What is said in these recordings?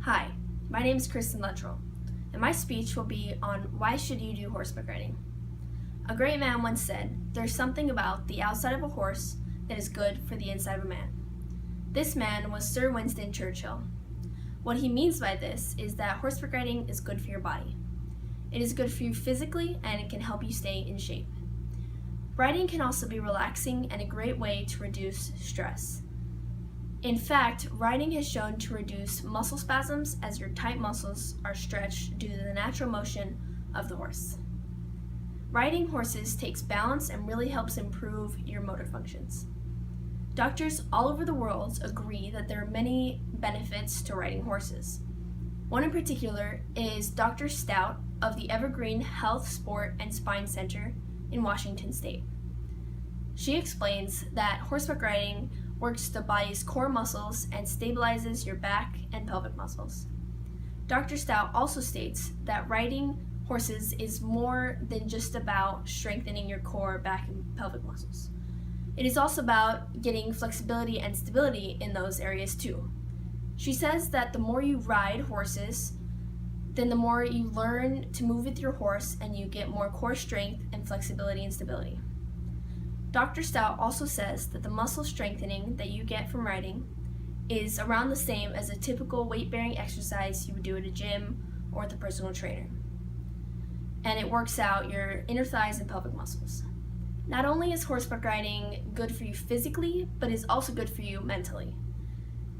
Hi, my name is Kristen Luttrell, and my speech will be on why should you do horseback riding. A great man once said, "There's something about the outside of a horse that is good for the inside of a man." This man was Sir Winston Churchill. What he means by this is that horseback riding is good for your body. It is good for you physically, and it can help you stay in shape. Riding can also be relaxing and a great way to reduce stress. In fact, riding has shown to reduce muscle spasms as your tight muscles are stretched due to the natural motion of the horse. Riding horses takes balance and really helps improve your motor functions. Doctors all over the world agree that there are many benefits to riding horses. One in particular is Dr. Stout of the Evergreen Health, Sport, and Spine Center in Washington State. She explains that horseback riding works the body's core muscles and stabilizes your back and pelvic muscles. Dr. Stout also states that riding horses is more than just about strengthening your core, back, and pelvic muscles. It is also about getting flexibility and stability in those areas too. She says that the more you ride horses, then the more you learn to move with your horse and you get more core strength and flexibility and stability. Dr. Stout also says that the muscle strengthening that you get from riding is around the same as a typical weight-bearing exercise you would do at a gym or with a personal trainer. And it works out your inner thighs and pelvic muscles. Not only is horseback riding good for you physically, but is also good for you mentally.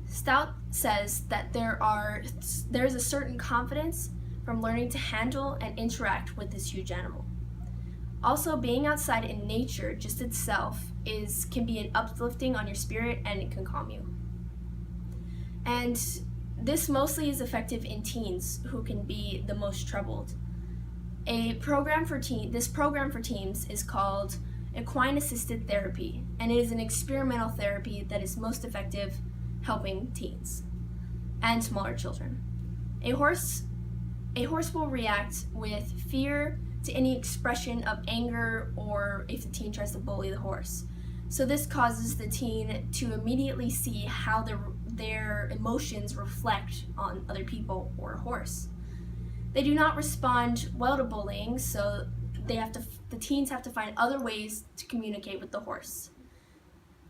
Stout says that there is a certain confidence from learning to handle and interact with this huge animal. Also, being outside in nature just itself can be an uplifting on your spirit, and it can calm you. And this mostly is effective in teens who can be the most troubled. This program for teens is called Equine Assisted Therapy, and it is an experimental therapy that is most effective helping teens and smaller children. A horse will react with fear to any expression of anger or if the teen tries to bully the horse. So this causes the teen to immediately see how their emotions reflect on other people or a horse. They do not respond well to bullying, so the teens have to find other ways to communicate with the horse.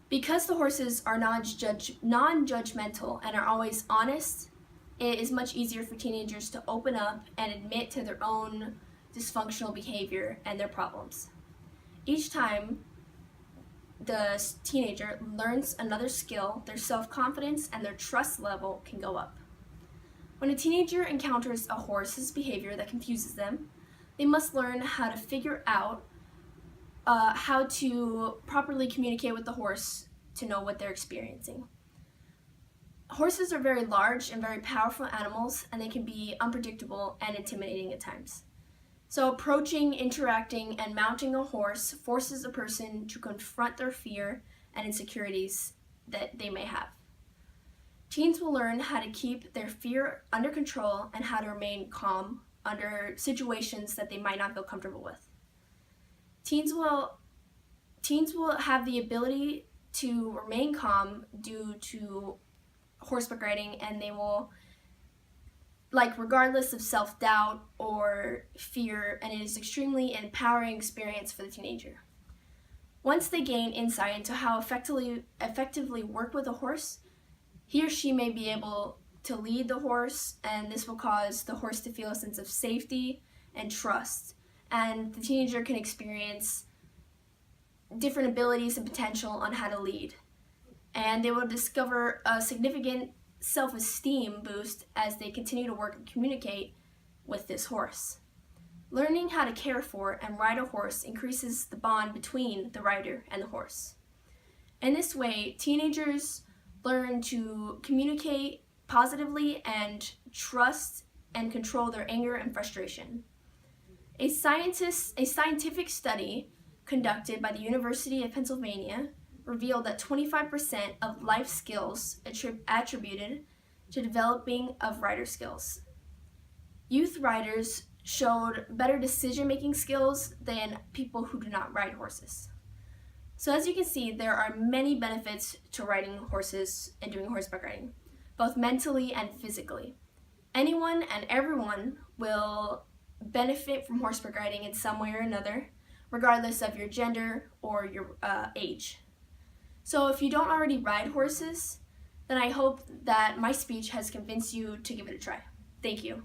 Because the horses are non-judgmental and are always honest, it is much easier for teenagers to open up and admit to their own dysfunctional behavior and their problems. Each time the teenager learns another skill, their self-confidence and their trust level can go up. When a teenager encounters a horse's behavior that confuses them, they must learn how to figure out how to properly communicate with the horse to know what they're experiencing. Horses are very large and very powerful animals, and they can be unpredictable and intimidating at times. So approaching, interacting, and mounting a horse forces a person to confront their fear and insecurities that they may have. Teens will learn how to keep their fear under control and how to remain calm under situations that they might not feel comfortable with. Teens will have the ability to remain calm due to horseback riding, and they will, regardless of self-doubt or fear, and it is extremely empowering experience for the teenager. Once they gain insight into how effectively work with a horse, he or she may be able to lead the horse, and this will cause the horse to feel a sense of safety and trust, and the teenager can experience different abilities and potential on how to lead. And they will discover a significant self-esteem boost as they continue to work and communicate with this horse. Learning how to care for and ride a horse increases the bond between the rider and the horse. In this way, teenagers learn to communicate positively and trust and control their anger and frustration. A scientific study conducted by the University of Pennsylvania revealed that 25% of life skills attributed to developing of rider skills. Youth riders showed better decision-making skills than people who do not ride horses. So as you can see, there are many benefits to riding horses and doing horseback riding, both mentally and physically. Anyone and everyone will benefit from horseback riding in some way or another, regardless of your gender or your age. So if you don't already ride horses, then I hope that my speech has convinced you to give it a try. Thank you.